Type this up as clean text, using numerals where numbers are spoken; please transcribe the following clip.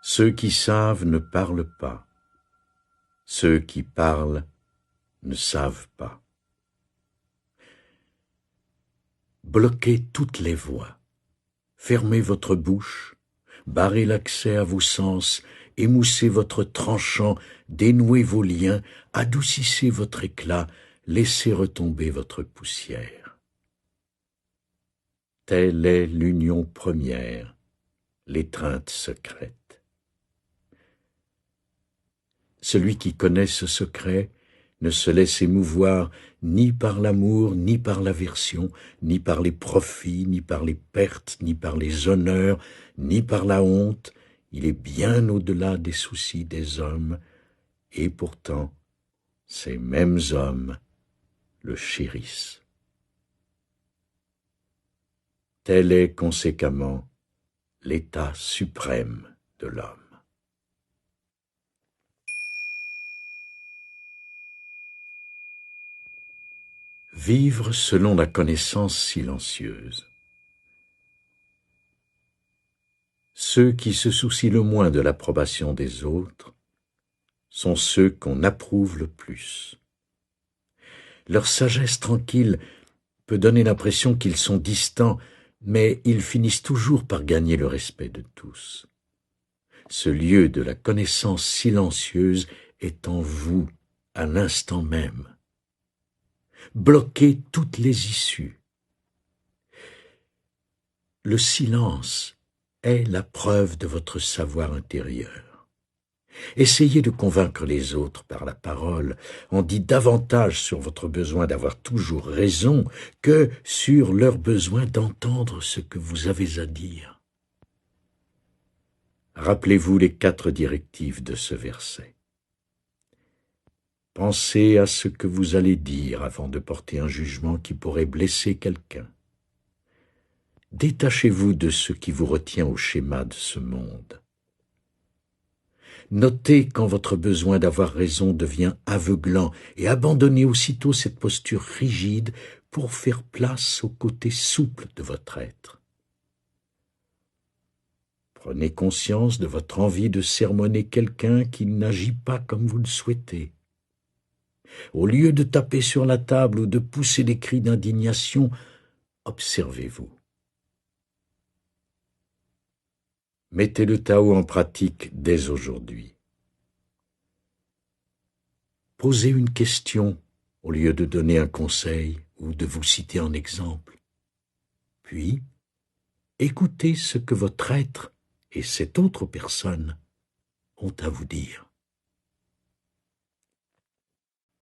Ceux qui savent ne parlent pas. Ceux qui parlent ne savent pas. Bloquez toutes les voies. Fermez votre bouche, barrez l'accès à vos sens, émoussez votre tranchant, dénouez vos liens, adoucissez votre éclat, laissez retomber votre poussière. Telle est l'union première, l'étreinte secrète. Celui qui connaît ce secret ne se laisse émouvoir ni par l'amour, ni par l'aversion, ni par les profits, ni par les pertes, ni par les honneurs, ni par la honte. Il est bien au-delà des soucis des hommes, et pourtant, ces mêmes hommes le chérissent. Tel est conséquemment l'état suprême de l'homme. Vivre selon la connaissance silencieuse. Ceux qui se soucient le moins de l'approbation des autres sont ceux qu'on approuve le plus. Leur sagesse tranquille peut donner l'impression qu'ils sont distants, mais ils finissent toujours par gagner le respect de tous. Ce lieu de la connaissance silencieuse est en vous à l'instant même. Bloquez toutes les issues. Le silence est la preuve de votre savoir intérieur. Essayez de convaincre les autres par la parole. On dit davantage sur votre besoin d'avoir toujours raison que sur leur besoin d'entendre ce que vous avez à dire. Rappelez-vous les 4 directives de ce verset. Pensez à ce que vous allez dire avant de porter un jugement qui pourrait blesser quelqu'un. Détachez-vous de ce qui vous retient au schéma de ce monde. Notez quand votre besoin d'avoir raison devient aveuglant et abandonnez aussitôt cette posture rigide pour faire place au côté souple de votre être. Prenez conscience de votre envie de sermonner quelqu'un qui n'agit pas comme vous le souhaitez. Au lieu de taper sur la table ou de pousser des cris d'indignation, observez-vous. Mettez le Tao en pratique dès aujourd'hui. Posez une question au lieu de donner un conseil ou de vous citer en exemple. Puis, écoutez ce que votre être et cette autre personne ont à vous dire.